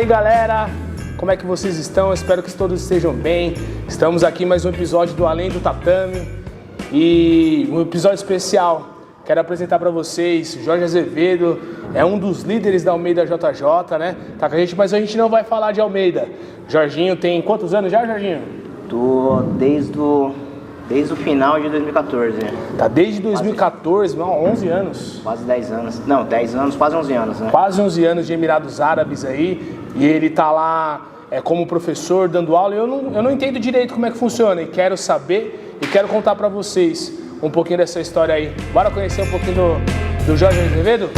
aí, galera, como é que vocês estão? Espero que todos estejam bem. Estamos aqui em mais um episódio do Além do Tatame e um episódio especial. Quero apresentar para vocês Jorge Azevedo, é um dos líderes da Almeida JJ, né? Tá com a gente, mas a gente não vai falar de Almeida. Jorginho tem quantos anos já, Jorginho? Tô desde o final de 2014. Tá desde 2014, não, 11 anos. Quase 10 anos. Não, 10 anos, quase 11 anos, né? Quase 11 anos de Emirados Árabes aí. E ele tá lá como professor, dando aula. Eu não entendo direito como é que funciona. E quero saber e quero contar pra vocês um pouquinho dessa história aí. Bora conhecer um pouquinho do Jorge Azevedo?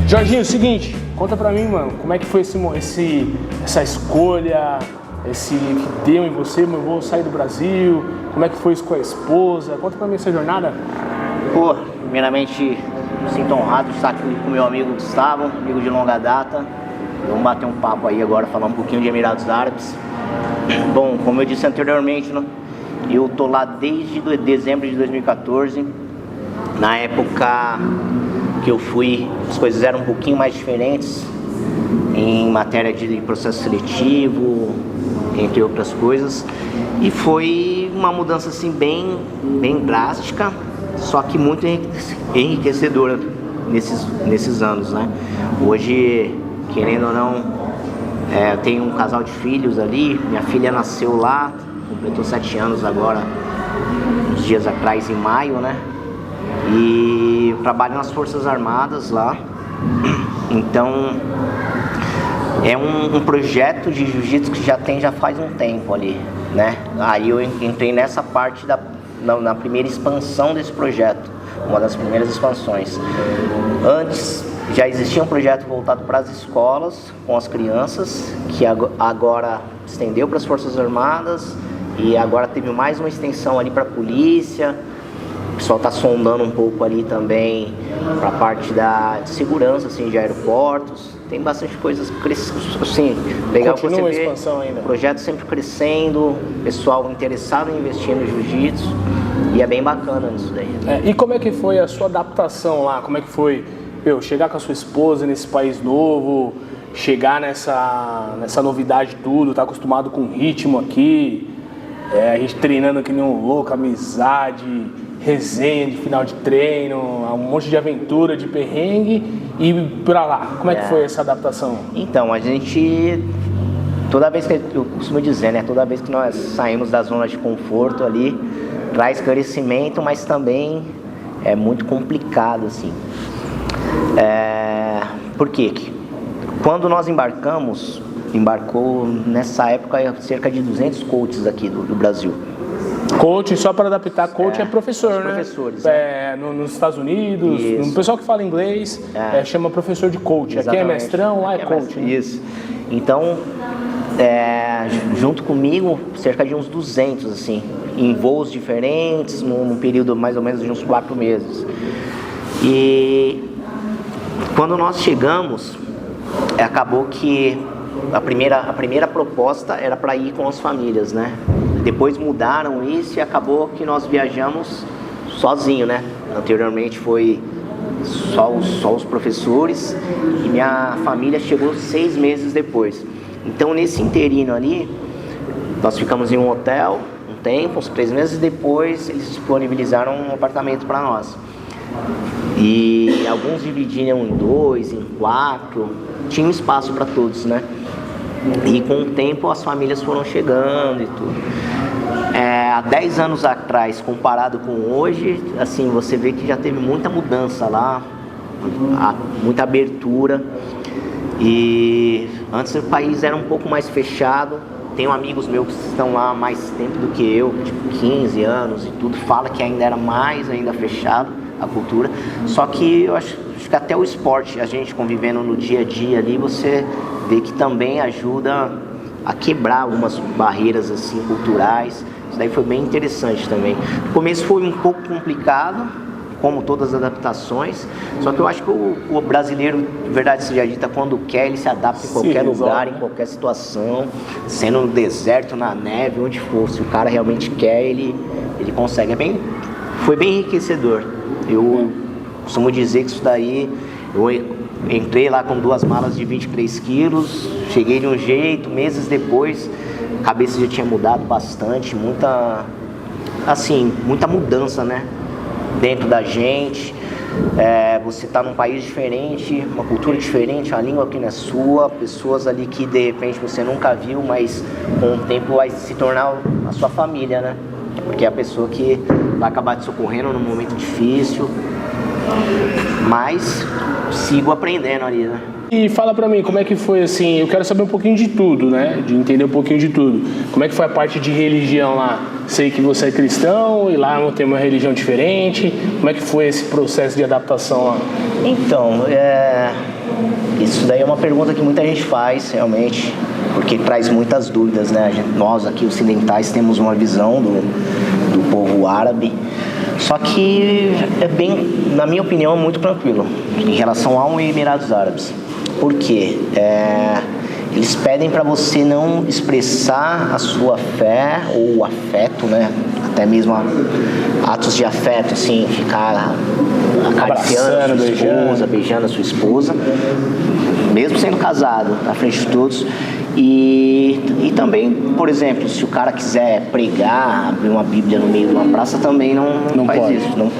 Jorginho, seguinte, conta pra mim, mano, como é que foi essa escolha, esse que deu em você, meu, vou sair do Brasil, como é que foi isso com a esposa? Conta pra mim essa jornada. Pô, primeiramente, me sinto honrado de estar aqui com o meu amigo Gustavo, amigo de longa data. Vamos bater um papo aí agora, falar um pouquinho de Emirados Árabes. Bom, como eu disse anteriormente, né, eu tô lá desde dezembro de 2014, na época que eu fui, as coisas eram um pouquinho mais diferentes em matéria de processo seletivo, entre outras coisas, e foi uma mudança assim bem drástica, só que muito enriquecedora nesses anos, né? Hoje, querendo ou não, eu tenho um casal de filhos ali, minha filha nasceu lá, completou 7 anos agora, uns dias atrás, em maio, né? E eu trabalho nas Forças Armadas lá, então é um projeto de jiu-jitsu que já faz um tempo ali, né? Aí eu entrei nessa parte na primeira expansão desse projeto, uma das primeiras expansões. Antes já existia um projeto voltado para as escolas, com as crianças, que agora estendeu para as Forças Armadas e agora teve mais uma extensão ali para a polícia. O pessoal está sondando um pouco ali também para a parte de segurança, assim, de aeroportos. Tem bastante coisas assim, legal. Continua que você a expansão vê, ainda. o projeto sempre crescendo, pessoal interessado em investir no jiu-jitsu, e é bem bacana isso daí. E como é que foi a sua adaptação lá? Como é que foi, chegar com a sua esposa nesse país novo, chegar nessa novidade tudo, tá acostumado com o ritmo aqui, a gente treinando que nem um louco, amizade, resenha de final de treino, um monte de aventura, de perrengue e pra lá. Como é que foi essa adaptação? Então, a gente, toda vez que eu costumo dizer, né, toda vez que nós saímos da zona de conforto ali, traz crescimento, mas também é muito complicado, assim. Por quê? Quando nós embarcou nessa época cerca de 200 coaches aqui do Brasil. Coach, só para adaptar, coach é professor, né? Professores. Nos Estados Unidos, o pessoal que fala inglês chama professor de coach. Exatamente. Aqui é mestrão, lá é coach. Né? Isso. Então, junto comigo, cerca de uns 200, assim, em voos diferentes, num período mais ou menos de uns 4 meses. E quando nós chegamos, acabou que a primeira proposta era para ir com as famílias, né? Depois mudaram isso e acabou que nós viajamos sozinho, né? Anteriormente foi só os professores e minha família chegou 6 meses depois. Então nesse interino ali, nós ficamos em um hotel um tempo, uns 3 meses depois eles disponibilizaram um apartamento para nós. E alguns dividiram em 2, em 4, tinha espaço para todos, né? E com o tempo as famílias foram chegando e tudo. Há 10 anos atrás, comparado com hoje, assim, você vê que já teve muita mudança lá, muita abertura. E antes o país era um pouco mais fechado. Tenho amigos meus que estão lá há mais tempo do que eu, tipo 15 anos e tudo, fala que ainda era ainda fechado a cultura. Só que eu acho que até o esporte, a gente convivendo no dia a dia ali, você vê que também ajuda a quebrar algumas barreiras assim culturais. Isso daí foi bem interessante também. No começo foi um pouco complicado, como todas as adaptações. Só que eu acho que o brasileiro, de verdade seja dita, quando quer, ele se adapta em qualquer lugar, em qualquer situação, sendo no deserto, na neve, onde for. Se o cara realmente quer, ele consegue. Foi bem enriquecedor. Eu costumo dizer que isso daí, eu entrei lá com 2 malas de 23 quilos, cheguei de um jeito, meses depois, a cabeça já tinha mudado bastante, muita mudança, né? Dentro da gente, você tá num país diferente, uma cultura diferente, a língua que não é sua, pessoas ali que de repente você nunca viu, mas com o tempo vai se tornar a sua família, né? Porque é a pessoa que vai acabar te socorrendo num momento difícil, mas sigo aprendendo ali, né? E fala pra mim, como é que foi assim, eu quero saber um pouquinho de tudo, né? De entender um pouquinho de tudo. Como é que foi a parte de religião lá? Sei que você é cristão e lá não tem uma religião diferente. Como é que foi esse processo de adaptação lá? Então, isso daí é uma pergunta que muita gente faz, realmente, porque traz muitas dúvidas, né? Nós aqui ocidentais temos uma visão do povo árabe, só que na minha opinião, é muito tranquilo em relação ao Emirados Árabes. Por quê? Eles pedem para você não expressar a sua fé ou o afeto, né? Até mesmo atos de afeto, assim, ficar acariciando a sua esposa, beijando a sua esposa, mesmo sendo casado, na frente de todos. E também, por exemplo, se o cara quiser pregar, abrir uma Bíblia no meio de uma praça, também não faz pode. Isso.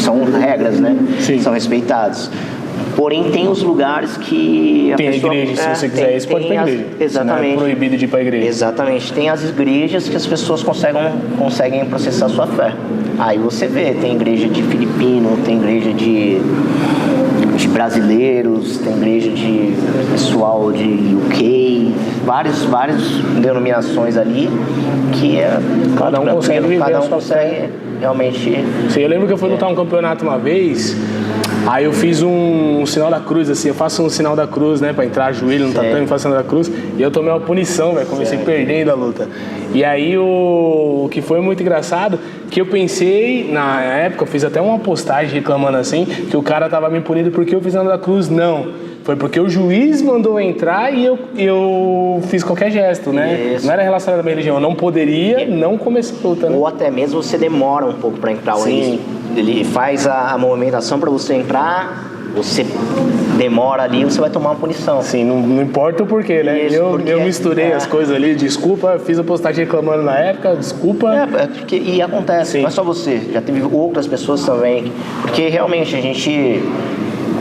São regras, né? Sim. São respeitados. Porém, tem os lugares que tem a igreja, se você quiser isso, pode ir para a igreja. Exatamente. Não é proibido de ir para a igreja. Exatamente. Tem as igrejas que as pessoas conseguem processar sua fé. Aí você vê, tem igreja de filipino, tem igreja de brasileiros, tem igreja de pessoal de UK, várias denominações ali que cada um consegue viver, cada um consegue realmente. Sim, eu lembro que eu fui lutar um campeonato uma vez. Aí eu fiz um sinal da cruz, assim, eu faço um sinal da cruz, né, pra entrar joelho no tatame, faço sinal da cruz, e eu tomei uma punição, velho, comecei perdendo a luta. E aí o que foi muito engraçado, que eu pensei, na época, eu fiz até uma postagem reclamando assim, que o cara tava me punindo porque eu fiz sinal da cruz, não. Foi porque o juiz mandou entrar e eu fiz qualquer gesto, né? Isso. Não era relacionado à minha religião, eu não poderia não começar a luta, né? Ou até mesmo você demora um pouco pra entrar. Sim. Ele faz a movimentação para você entrar, você demora ali, você vai tomar uma punição. Sim, não importa o porquê, né? Isso, eu misturei as coisas ali, desculpa, fiz a postagem reclamando na época, desculpa. E acontece, não é só você, já teve outras pessoas também, porque realmente a gente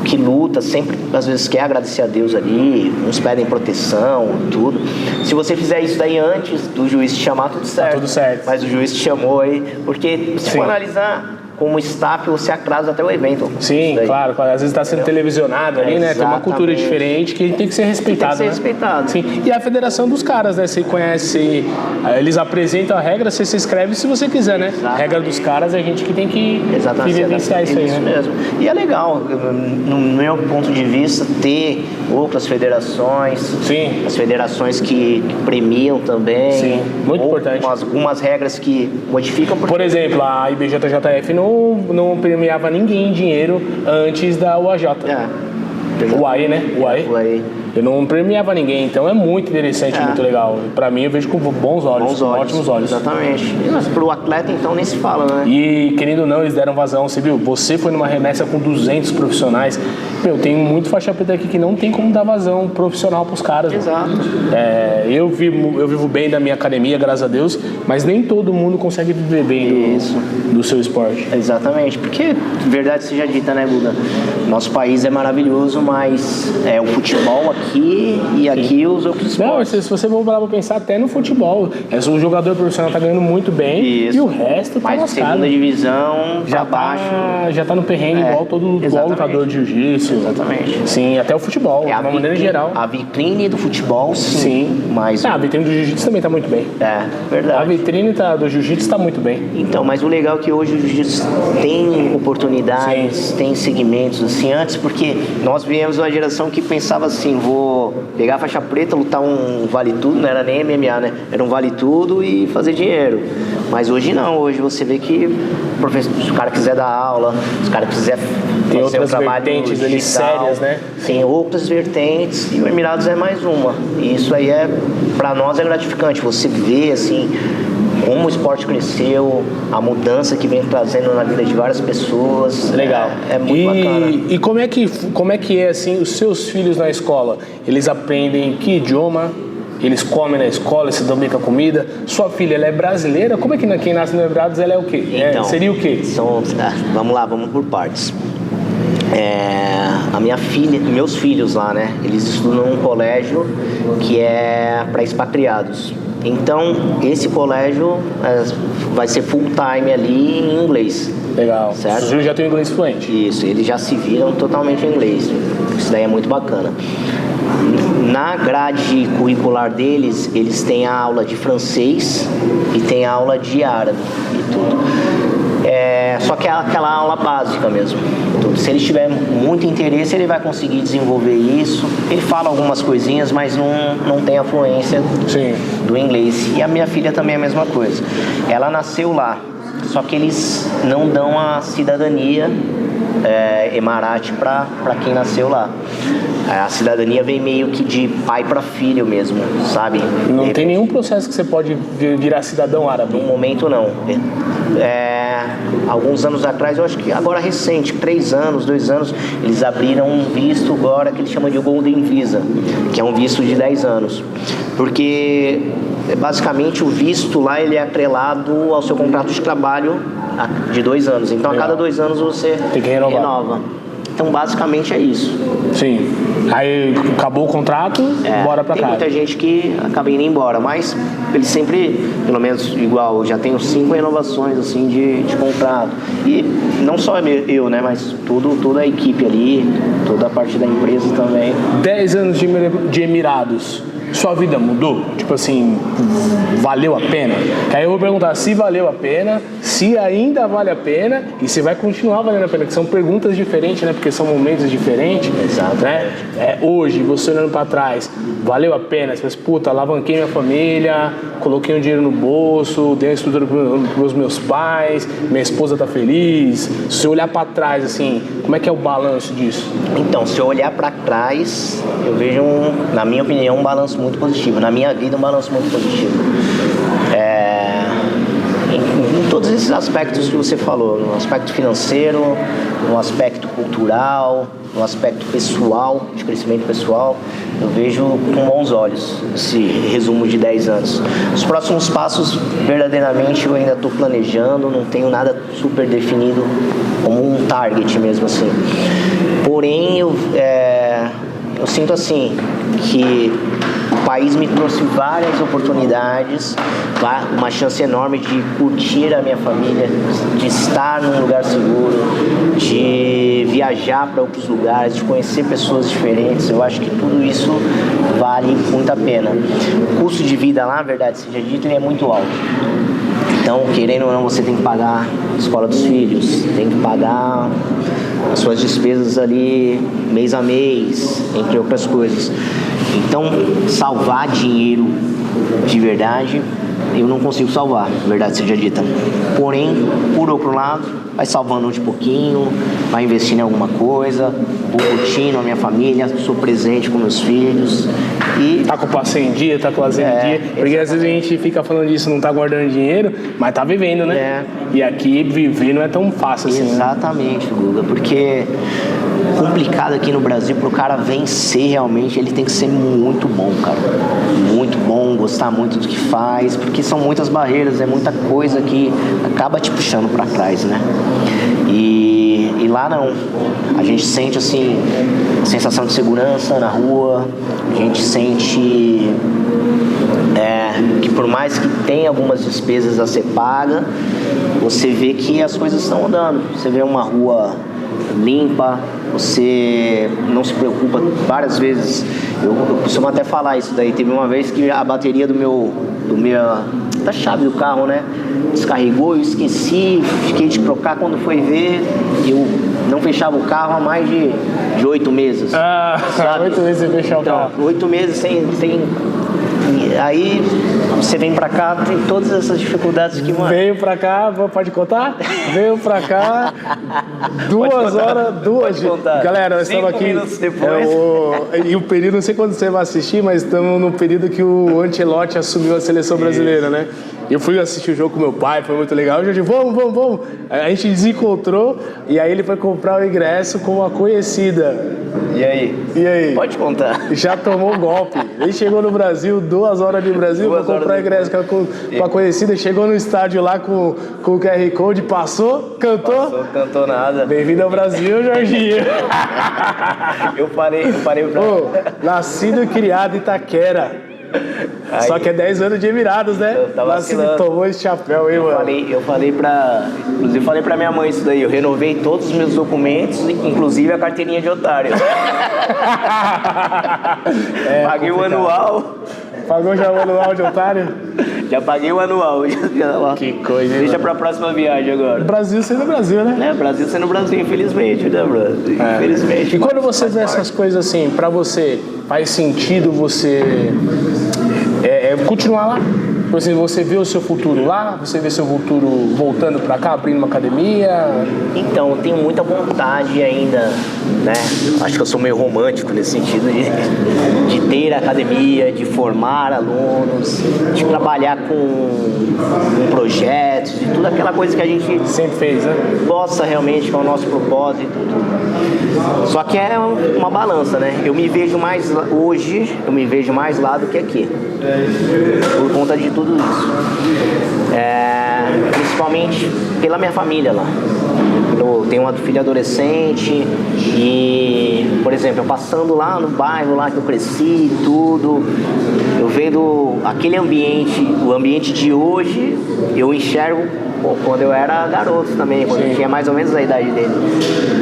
que luta sempre, às vezes, quer agradecer a Deus ali, uns pedem proteção, tudo. Se você fizer isso daí antes do juiz te chamar, tudo certo. Tá tudo certo. Mas o juiz te chamou aí, porque se for analisar, como staff, você atrasa até o evento. Sim, claro. Às vezes está sendo televisionado ali, né? Tem uma cultura diferente que tem que ser respeitado. Tem que ser respeitado. Sim. E a federação dos caras, né? Você conhece, eles apresentam a regra, você se inscreve se você quiser, né? Exatamente. A regra dos caras é a gente que tem que vivenciar isso aí, né? Isso mesmo. E é legal, no meu ponto de vista, ter outras federações. Sim. As federações que premiam também. Sim, muito importante. Algumas regras que modificam. Por exemplo, a IBJJF não premiava ninguém em dinheiro antes da UAJ. UAE, né? UAE. Eu não premiava ninguém, então é muito interessante, muito legal. Pra mim, eu vejo com bons olhos, ótimos olhos. Exatamente. Mas pro atleta, então, nem se fala, né? E, querendo ou não, eles deram vazão. Você viu? Você foi numa remessa com 200 profissionais. Tem muito faixa preta aqui que não tem como dar vazão profissional pros caras. Exato. Eu vivo bem da minha academia, graças a Deus, mas nem todo mundo consegue viver bem do seu esporte. Exatamente. Porque, verdade seja dita, né, Buda? Nosso país é maravilhoso, mas o futebol aqui e aqui os outros esportes. Não, se você for parar pra pensar, até no futebol, o jogador profissional tá ganhando muito bem. Isso. E o resto tá mais lascado. Segunda divisão, já baixo. Já tá no perrengue igual lutador de jiu-jitsu. Exatamente. Sim, até o futebol, de uma maneira geral. A vitrine do futebol, sim. Mas a vitrine do jiu-jitsu também tá muito bem. Verdade. A vitrine do jiu-jitsu tá muito bem. Então, mas o legal é que hoje o jiu-jitsu tem oportunidades, tem segmentos assim, antes, porque nós viemos uma geração que pensava assim, vou pegar a faixa preta, lutar um vale tudo, não era nem MMA, né? Era um vale tudo e fazer dinheiro. Mas hoje não, hoje você vê que se o cara quiser dar aula, se o cara quiser tem fazer outras um trabalho vertentes digital, ali sérias, né? Tem outras vertentes e o Emirados é mais uma. E isso aí pra nós é gratificante. Você vê assim como o esporte cresceu, a mudança que vem trazendo na vida de várias pessoas. Legal. É muito bacana. E como é que é assim os seus filhos na escola? Eles aprendem que idioma? Eles comem na escola, se dão bem com a comida? Sua filha, ela é brasileira? Como é que quem nasce no Emirados, ela é o quê? Então, seria o quê? Vamos lá, vamos por partes. A minha filha, meus filhos lá, né? Eles estudam num colégio que é para expatriados. Então, esse colégio vai ser full time ali em inglês. Legal. Certo? Os filhos já têm inglês fluente. Isso, eles já se viram totalmente em inglês. Isso daí é muito bacana. Na grade curricular deles, eles têm a aula de francês e tem a aula de árabe e tudo. Só que é aquela aula básica mesmo. Se ele tiver muito interesse, ele vai conseguir desenvolver isso. Ele fala algumas coisinhas, mas não tem a fluência do inglês. E a minha filha também é a mesma coisa. Ela nasceu lá, só que eles não dão a cidadania Emirati para quem nasceu lá. A cidadania vem meio que de pai para filho mesmo, sabe? Não tem nenhum processo que você pode virar cidadão árabe? No momento não. Alguns anos atrás, eu acho que agora recente, 3 anos, 2 anos, eles abriram um visto agora que eles chamam de Golden Visa, que é um visto de 10 anos. Porque basicamente o visto lá ele é atrelado ao seu contrato de trabalho de 2 anos. Então a cada 2 anos você tem que renova. Então basicamente é isso. Sim. Aí acabou o contrato, bora pra casa. Tem muita gente que acaba indo embora, mas eles sempre, pelo menos igual, já tenho 5 renovações assim de contrato. E não só eu, né, mas toda a equipe ali, toda a parte da empresa também. 10 anos de Emirados. Sua vida mudou? Tipo assim, valeu a pena? Que aí eu vou perguntar se valeu a pena, se ainda vale a pena e se vai continuar valendo a pena, que são perguntas diferentes, né? Porque são momentos diferentes. Exato. Né? Hoje, você olhando pra trás, valeu a pena? Você pensa, puta, alavanquei minha família, coloquei um dinheiro no bolso, dei uma estrutura pros meus pais, minha esposa tá feliz. Se você olhar pra trás, assim, como é que é o balanço disso? Então, se eu olhar pra trás, eu vejo, na minha opinião, um balanço muito positivo. Na minha vida, um balanço muito positivo. Em todos esses aspectos que você falou, no aspecto financeiro, no aspecto cultural, no aspecto pessoal, de crescimento pessoal, eu vejo com bons olhos esse resumo de 10 anos. Os próximos passos, verdadeiramente, eu ainda estou planejando, não tenho nada super definido como um target mesmo assim. Porém, eu sinto assim, que o país me trouxe várias oportunidades, uma chance enorme de curtir a minha família, de estar num lugar seguro, de viajar para outros lugares, de conhecer pessoas diferentes. Eu acho que tudo isso vale muito a pena. O custo de vida lá, na verdade, seja dito, ele é muito alto. Então, querendo ou não, você tem que pagar a escola dos filhos, tem que pagar as suas despesas ali mês a mês, entre outras coisas. Então, salvar dinheiro de verdade, eu não consigo salvar, verdade seja dita. Porém, por outro lado, vai salvando de pouquinho, vai investindo em alguma coisa, vou curtindo a minha família, sou presente com meus filhos. E tá com o passeio em dia, tá com o lazer em dia. Porque exatamente. Às vezes a gente fica falando disso, não tá guardando dinheiro, mas tá vivendo, né? E aqui viver não é tão fácil assim. Exatamente, Guga, porque complicado aqui no Brasil, pro cara vencer realmente, ele tem que ser muito bom, cara. Muito bom, gostar muito do que faz, porque são muitas barreiras, é muita coisa que acaba te puxando pra trás, né? E lá não. A gente sente, assim, sensação de segurança na rua, a gente sente que por mais que tenha algumas despesas a ser paga, você vê que as coisas estão andando. Você vê uma rua limpa, você não se preocupa várias vezes. Eu costumo até falar isso daí. Teve uma vez que a bateria da chave do carro, né, descarregou, eu esqueci, fiquei de trocar. Quando foi ver, eu não fechava o carro há mais de 8 meses. 8 meses sem fechar o carro. 8 meses sem... Aí você vem pra cá, tem todas essas dificuldades que, mano... Veio pra cá, pode contar? Veio pra cá, 2 horas, Galera, nós estamos aqui... Depois. E o período, não sei quando você vai assistir, mas estamos no período que o Ancelotti assumiu a seleção brasileira, né? Eu fui assistir o jogo com meu pai, foi muito legal. Eu disse, vamos. A gente desencontrou e aí ele foi comprar o ingresso com uma conhecida. E aí? Pode contar. Já tomou o golpe. Ele chegou no Brasil, 2 horas de Brasil, pra comprar ingresso com a conhecida. Chegou no estádio lá com o QR Code, passou, cantou. Cantou nada. Bem-vindo ao Brasil, Jorginho. Eu parei pra... Nascido e criado em Itaquera. Aí, só que é 10 anos de Emirados, né? Nascido, tomou esse chapéu aí, mano. Inclusive falei pra minha mãe isso daí. Eu renovei todos os meus documentos, inclusive a carteirinha de otário. Paguei o anual. Pagou já o anual de otário? Já paguei o anual. Que coisa, Deixa pra próxima viagem agora. Brasil sendo Brasil, né? Brasil sendo Brasil, infelizmente, né, brother? Infelizmente. E quando você vê essas coisas assim, pra você, faz sentido você continuar lá? Por exemplo, você vê o seu futuro lá? Você vê seu futuro voltando pra cá, abrindo uma academia? Então, eu tenho muita vontade ainda, né? Acho que eu sou meio romântico nesse sentido de ter academia, de formar alunos, de trabalhar com projetos, de tudo aquela coisa que a gente sempre fez, né? Gosta realmente, que é o nosso propósito. Só que é uma balança, né? Eu me vejo mais lá do que aqui. Por conta de tudo isso. Principalmente pela minha família lá. Eu tenho uma filha adolescente e, por exemplo, eu passando lá no bairro lá que eu cresci, tudo, eu vendo aquele ambiente, o ambiente de hoje, eu enxergo quando eu era garoto também, quando eu tinha mais ou menos a idade dele.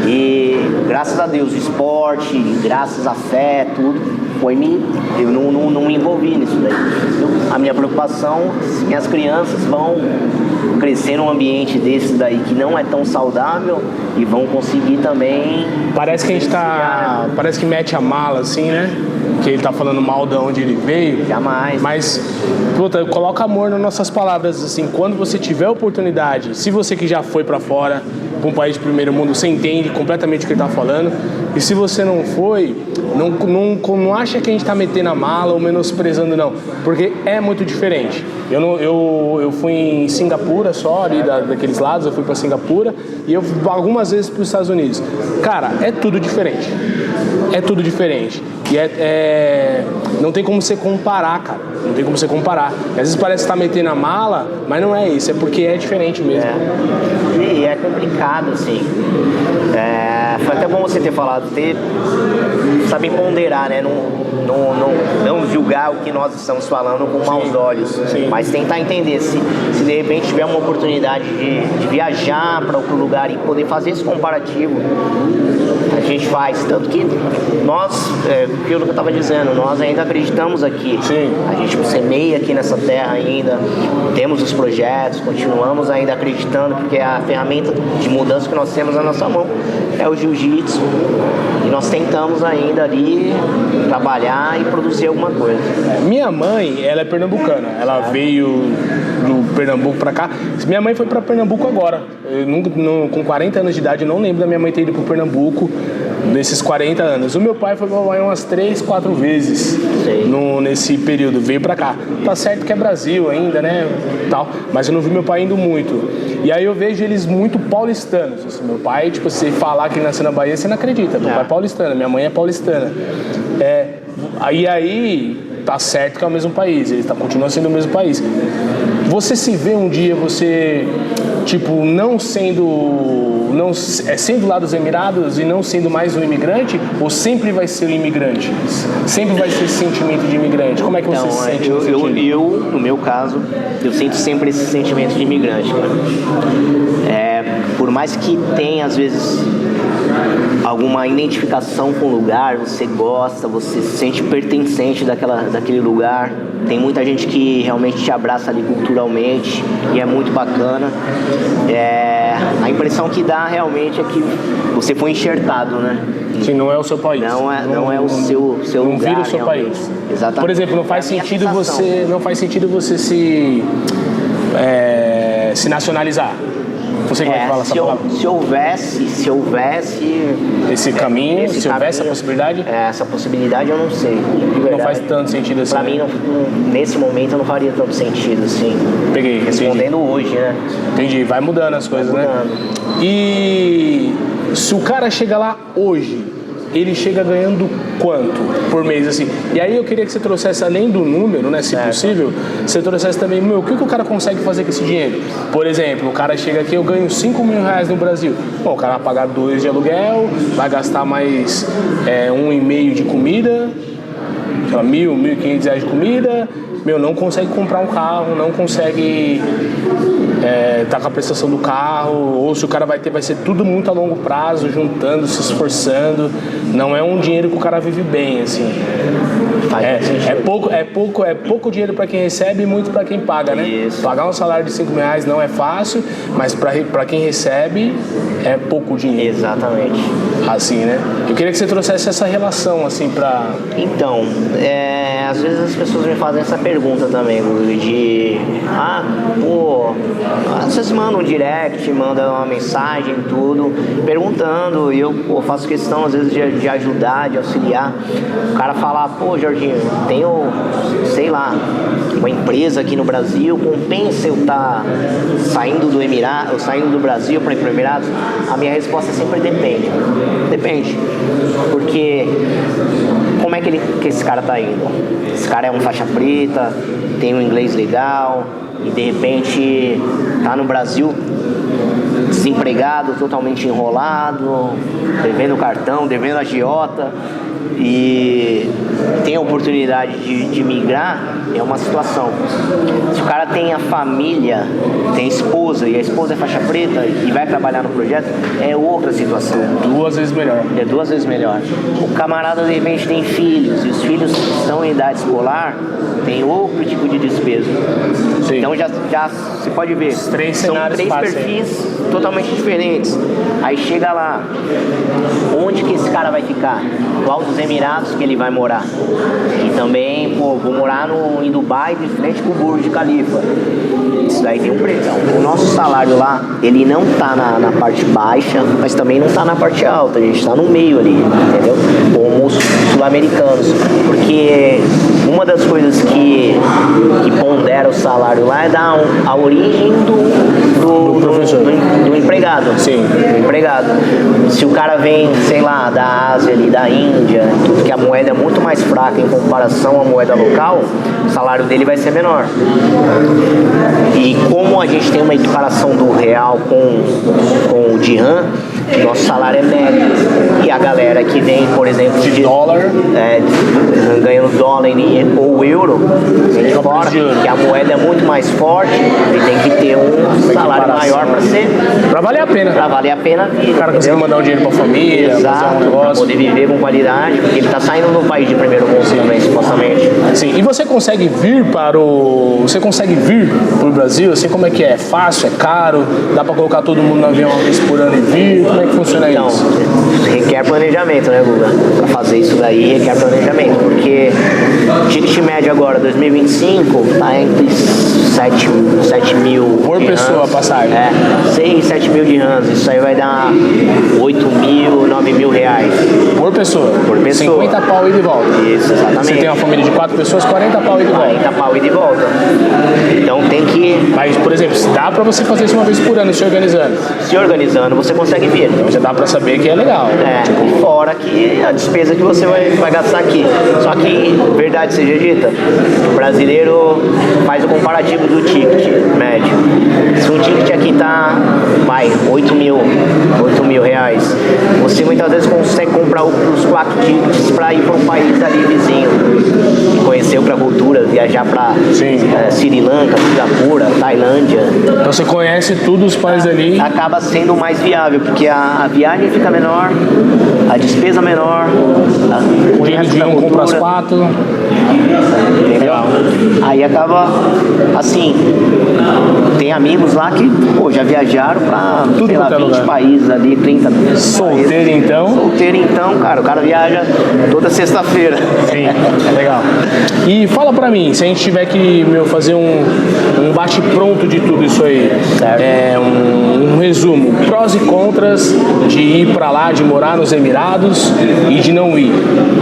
E graças a Deus, o esporte, graças à fé, tudo, eu não me envolvi nisso daí. A minha preocupação, se as crianças vão crescer num ambiente desse daí que não é tão saudável e vão conseguir também... Parece que mete a mala assim, né? Que ele tá falando mal de onde ele veio. Jamais. Mas, puta, coloca amor nas nossas palavras, assim, quando você tiver oportunidade, se você que já foi pra fora, pra um país de primeiro mundo, você entende completamente o que ele tá falando. E se você não foi, não acha que a gente tá metendo a mala ou menosprezando, não. Porque é muito diferente. Eu fui em Singapura só, ali daqueles lados, eu fui pra Singapura e eu algumas vezes pros Estados Unidos. Cara, é tudo diferente. É tudo diferente. E não tem como você comparar, cara. Não tem como você comparar. Às vezes parece que tá metendo a mala, mas não é isso. É porque é diferente mesmo. E é complicado, assim. Foi até bom você ter falado, saber ponderar, né? Não julgar o que nós estamos falando com maus olhos. Sim. Mas tentar entender se de repente tiver uma oportunidade de viajar para outro lugar e poder fazer esse comparativo, a gente faz. Tanto que nós, aquilo que eu estava dizendo, nós ainda acreditamos aqui. Sim. A gente semeia aqui nessa terra ainda, temos os projetos, continuamos ainda acreditando, porque a ferramenta de mudança que nós temos na nossa mão é o jiu-jitsu. E nós tentamos ainda ali trabalhar e produzir alguma coisa. Minha mãe, ela é pernambucana. Ela veio do Pernambuco pra cá. Minha mãe foi pra Pernambuco agora. Com 40 anos de idade, eu não lembro da minha mãe ter ido pro Pernambuco nesses 40 anos. O meu pai foi pra Hawaii umas 3, 4 vezes nesse período. Veio pra cá. Tá certo que é Brasil ainda, né? Tal, mas eu não vi meu pai indo muito. E aí eu vejo eles muito paulistanos. Assim, meu pai, tipo, se falar que ele nasceu na Bahia, você não acredita. Meu pai é paulistano, minha mãe é paulistana. Aí tá certo que é o mesmo país, ele continua sendo o mesmo país. Você se vê um dia, você, tipo, sendo lá dos Emirados e não sendo mais um imigrante, ou sempre vai ser um imigrante? Sempre vai ser esse sentimento de imigrante? Como é que você se sente? No meu caso, eu sinto sempre esse sentimento de imigrante, cara. Por mais que tenha, às vezes, alguma identificação com o lugar, você gosta, você se sente pertencente daquele lugar. Tem muita gente que realmente te abraça ali culturalmente e é muito bacana. a impressão que dá realmente é que você foi enxertado, né? Que não é o seu país. Não é o seu não lugar. Não vira o seu realmente. país. Exatamente. Por exemplo, não faz sentido você se nacionalizar. Não sei como é que fala essa palavra. Se houvesse esse caminho, se houvesse essa possibilidade? Essa possibilidade eu não sei. Não faz tanto sentido assim. Pra mim, nesse momento, não faria tanto sentido assim. Peguei. Respondendo hoje, né? Entendi. Vai mudando as coisas, né? E se o cara chega lá hoje, ele chega ganhando quanto por mês, assim? E aí eu queria que você trouxesse, além do número, né, se possível, você trouxesse também, o que o cara consegue fazer com esse dinheiro? Por exemplo, o cara chega aqui, eu ganho 5 mil reais no Brasil. Bom, o cara vai pagar 2 de aluguel, vai gastar mais 1,5 de comida, sei lá, 1.500 reais de comida, não consegue comprar um carro, não consegue tá com a prestação do carro, ou se o cara vai ser tudo muito a longo prazo, juntando, se esforçando. Não é um dinheiro que o cara vive bem, assim. É pouco dinheiro para quem recebe e muito para quem paga, né? Isso. Pagar um salário de 5 mil reais não é fácil, mas para quem recebe é pouco dinheiro. Exatamente. Assim, né? Eu queria que você trouxesse essa relação, assim, pra... Então, às vezes as pessoas me fazem essa pergunta também, de... vocês mandam um direct, mandam uma mensagem, tudo, perguntando, e eu faço questão, às vezes, de ajudar, de auxiliar. O cara fala, Jorginho, tenho, sei lá, uma empresa aqui no Brasil, compensa eu estar saindo do Emirados, ou saindo do Brasil para ir para o Emirados? A minha resposta sempre depende. Depende. Porque como é que esse cara tá indo? Esse cara é um faixa preta, tem um inglês legal e de repente tá no Brasil desempregado, totalmente enrolado, devendo cartão, devendo agiota e tem a oportunidade de migrar, é uma situação. Se o cara tem a família, tem a esposa e a esposa é faixa preta e vai trabalhar no projeto, é outra situação. 2 vezes melhor. É 2 vezes melhor. O camarada de repente tem filhos e os filhos estão em idade escolar, tem outro tipo de despesa. Sim. Então já você pode ver, são 3 perfis totalmente diferentes. Aí chega lá, onde que esse cara vai ficar? Qual dos Emirados que ele vai morar? E também, vou morar em Dubai, de frente com o Burj Khalifa. Isso daí tem um preço. O nosso salário lá, ele não tá na parte baixa, mas também não tá na parte alta. A gente tá no meio ali, entendeu? Como os sul-americanos. Porque uma das coisas que pondera o salário lá é dar a origem do empregado. Sim. Do empregado. Se o cara vem, sei lá, da Ásia ali, da Índia, tudo que a moeda é muito mais fraca em comparação à moeda local, o salário dele vai ser menor. E como a gente tem uma equiparação do real com o dirham, nosso salário é médio. E a galera que vem, por exemplo, de dólar, ganhando dólar ou euro, vem de fora, que a moeda é muito mais forte e tem que ter um salário maior para valer a pena. Para valer a pena a vida. O cara conseguir mandar um dinheiro para a família, exato, fazer um negócio. Pra poder viver com qualidade, porque ele está saindo do país de primeiro mundo também, supostamente. Sim, e você consegue vir para o Brasil? Assim, como é que é? É fácil? É caro? Dá para colocar todo mundo no avião uma vez por ano e vir? Como é que funciona isso? Requer planejamento, né, Guga? Para fazer isso daí requer planejamento, porque o ticket médio agora, 2025, tá entre 7 mil por pessoa a passagem. 6, 7 mil dirhams. Isso aí vai dar 8 mil, 9 mil reais. Por pessoa? Por pessoa. 50 pau ida e volta. Isso, exatamente. Você tem uma família de 4 pessoas, 40 pau ida e volta. 40 pau ida e volta. Então tem que... Mas, por exemplo, dá pra você fazer isso uma vez por ano, se organizando? Se organizando, você consegue vir. Então já dá pra saber que é legal. Fora que a despesa que você vai gastar aqui. Só que, verdade seja dita, o brasileiro faz o comparativo do ticket médio. Se um ticket aqui tá, 8 mil reais, você muitas vezes consegue comprar os 4 tickets para ir para um país ali vizinho, conhecer outra cultura, viajar para Sri Lanka, Singapura, Tailândia. Então você conhece todos os países ali. Acaba sendo mais viável, porque a viagem fica menor, a despesa menor, o dinheiro de um compra as 4. Entendeu? Aí acaba, assim, tem amigos lá que, pô, já viajaram pra, sei lá, 20 países ali, 30 países. Solteiro então? Solteiro então, cara, o cara viaja toda sexta-feira. Sim, legal. E fala pra mim, se a gente tiver que, fazer um bate-pronto de tudo isso aí, um resumo, prós e contras de ir pra lá, de morar nos Emirados e de não ir.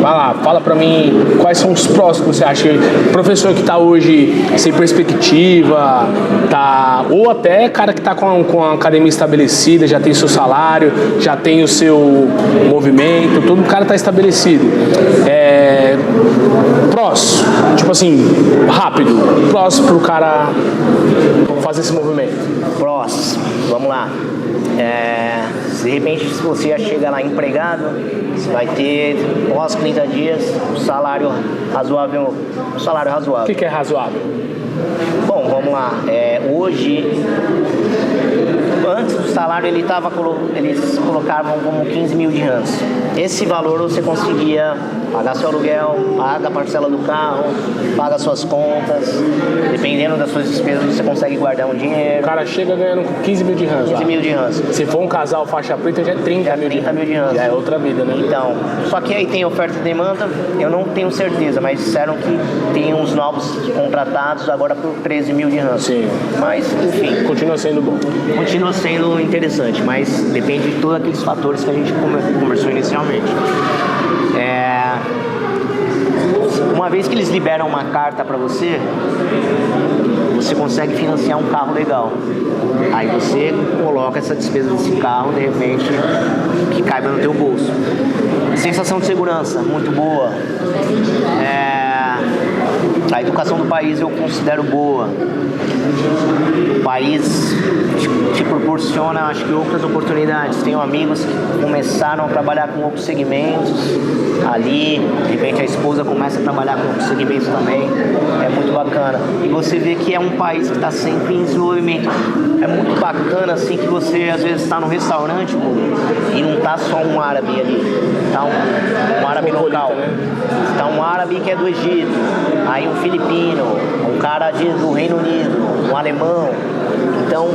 Vai lá, fala pra mim quais são os prós que você acha. Professor que tá hoje sem perspectiva, ou até cara que tá com a academia estabelecida, já tem seu salário, já tem o seu movimento, todo cara tá estabelecido. Prós, tipo assim, rápido, prós pro cara fazer esse movimento. Prós, vamos lá. De repente, se você já chega lá empregado, você vai ter, após 30 dias, um salário razoável. O que é razoável? Bom, vamos lá. Hoje, antes do salário, eles colocavam como 15 mil dirhams. Esse valor você conseguia pagar seu aluguel, paga a parcela do carro, paga suas contas. Dependendo das suas despesas, você consegue guardar um dinheiro. O cara chega ganhando 15 mil dirhams. 15 mil dirhams. Se for um casal faixa preta, já é 30 mil dirhams. Já é outra vida, né? Então, só que aí tem oferta e demanda, eu não tenho certeza, mas disseram que tem uns novos contratados agora por 13 mil dirhams. Sim. Mas, enfim. Continua sendo bom. Continua sendo interessante, mas depende de todos aqueles fatores que a gente conversou inicialmente. Uma vez que eles liberam uma carta para você, você consegue financiar um carro legal. Aí você coloca essa despesa desse carro, de repente, que caiba no teu bolso. Sensação de segurança, muito boa. A educação do país eu considero boa. O país te proporciona, acho que, outras oportunidades. Tenho amigos que começaram a trabalhar com outros segmentos ali, de repente a esposa começa a trabalhar com outros segmentos também. É muito bacana. E você vê que é um país que está sempre em desenvolvimento. É muito bacana, assim, que você às vezes está no restaurante, pô, e não tá só um árabe ali, tá um árabe local, tá um árabe que é do Egito, aí um filipino, um cara do Reino Unido, um alemão. Então,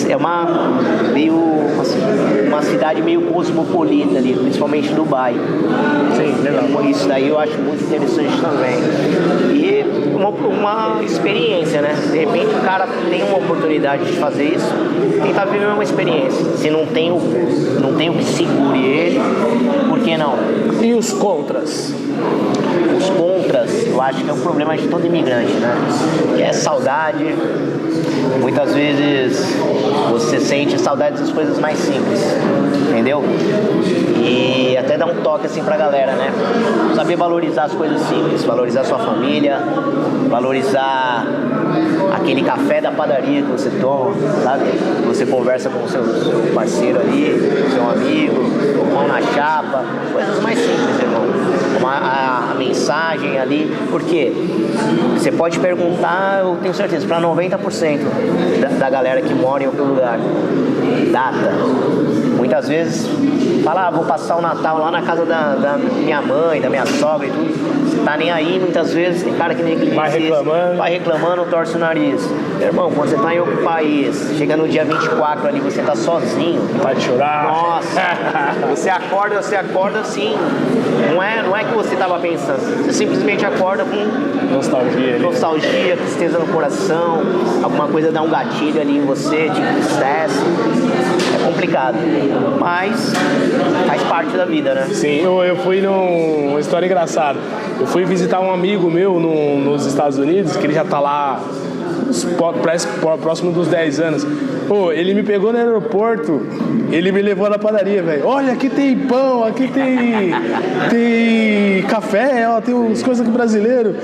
é uma cidade meio cosmopolita ali, principalmente Dubai. Sim, legal. Isso daí eu acho muito interessante também. E uma experiência, né? De repente o cara tem uma oportunidade de fazer isso, tentar viver uma experiência. Se não tem o que segure ele, por que não? E os contras? Os contras, eu acho que é um problema de todo imigrante, né? Que é saudade. Muitas vezes você sente saudade das coisas mais simples, entendeu? E até dá um toque assim pra galera, né? Saber valorizar as coisas simples, valorizar sua família, valorizar aquele café da padaria que você toma, sabe? Você conversa com o seu parceiro ali, seu amigo, pão na chapa, coisas mais simples, irmão. A mensagem ali, porque você pode perguntar, eu tenho certeza, para 90% da galera que mora em outro lugar, data. Muitas vezes fala, vou passar o Natal lá na casa da minha mãe, da minha sogra e tudo. Você tá nem aí, muitas vezes tem cara que nem aquele vai reclamando, torce o nariz. Meu irmão, quando você tá em outro país, chega no dia 24 ali, você tá sozinho. Vai chorar. Nossa, você acorda assim. Não é que você tava pensando, você simplesmente acorda com nostalgia, tristeza no coração, alguma coisa dá um gatilho ali em você, te entristece. É complicado, mas faz parte da vida, né? Sim, eu fui numa história engraçada. Eu fui visitar um amigo meu nos Estados Unidos, que ele já tá lá próximo dos 10 anos. Pô, ele me pegou no aeroporto, ele me levou na padaria, velho. Olha, aqui tem pão, aqui tem café, ó, tem umas coisas aqui brasileiro.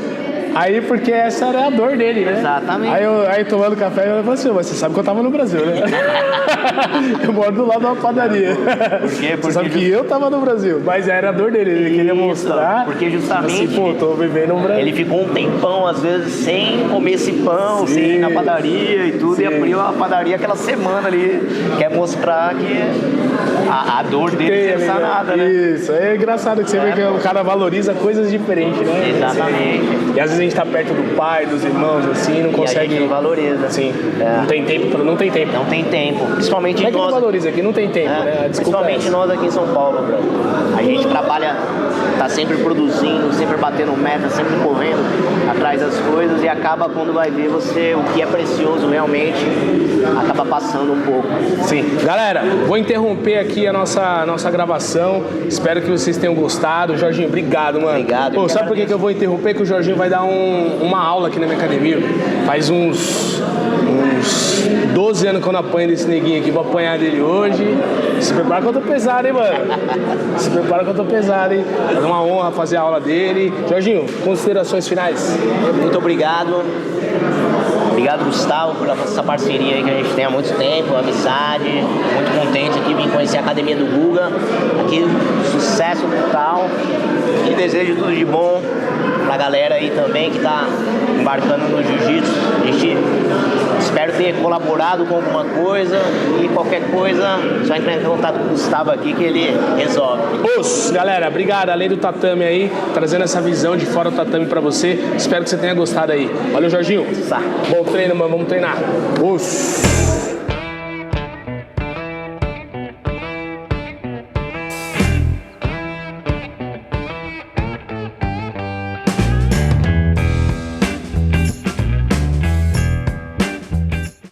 Aí, porque essa era a dor dele, né? Exatamente. Aí tomando café, eu falei assim, mas você sabe que eu tava no Brasil, né? Eu moro do lado de uma padaria. Por quê? Você sabe que eu tava no Brasil, mas era a dor dele, ele queria mostrar. Porque justamente, assim, pô, tô vivendo no Brasil. ele ficou um tempão, às vezes, sem comer esse pão, sem ir na padaria e tudo, e abriu a padaria aquela semana ali. Quer mostrar que A dor dele Tem, é nada, né? Isso, é engraçado que você vê que o cara valoriza coisas diferentes, né? Exatamente. E às vezes a gente tá perto do pai, dos irmãos, assim, não consegue. E a gente não valoriza. Assim, É. não tem tempo, não tem tempo. Não tem tempo. Principalmente Não é que não nós. valoriza aqui, não tem tempo, né? A desculpa Principalmente é essa. nós aqui em São Paulo, brother. A gente trabalha, tá sempre produzindo, sempre batendo meta, sempre correndo atrás das coisas e acaba quando vai ver você, o que é precioso realmente, acaba passando um pouco. Sim. Galera, vou interromper aqui a nossa gravação. Espero que vocês tenham gostado. Jorginho, obrigado, mano. Obrigado. Pô, sabe por que eu vou interromper? Que o Jorginho vai dar uma aula aqui na minha academia. Faz uns 12 anos que eu não apanho desse neguinho aqui. Vou apanhar dele hoje. Se prepara que eu tô pesado, hein, mano? Se prepara que eu tô pesado, hein? É uma honra fazer a aula dele. Jorginho, considerações finais? Muito obrigado. Obrigado, Gustavo, por essa parceria aí que a gente tem há muito tempo, amizade. Muito contente aqui, vim conhecer a academia do Guga. Aqui, sucesso total. E desejo tudo de bom pra galera aí também que tá embarcando no jiu-jitsu. A gente espero ter colaborado com alguma coisa e qualquer coisa, só entrar em contato com o Gustavo aqui que ele resolve. Galera, obrigado. Além do tatame aí, trazendo essa visão de fora do tatame pra você. Espero que você tenha gostado aí. Valeu, Jorginho. Bom treino, mano. Vamos treinar.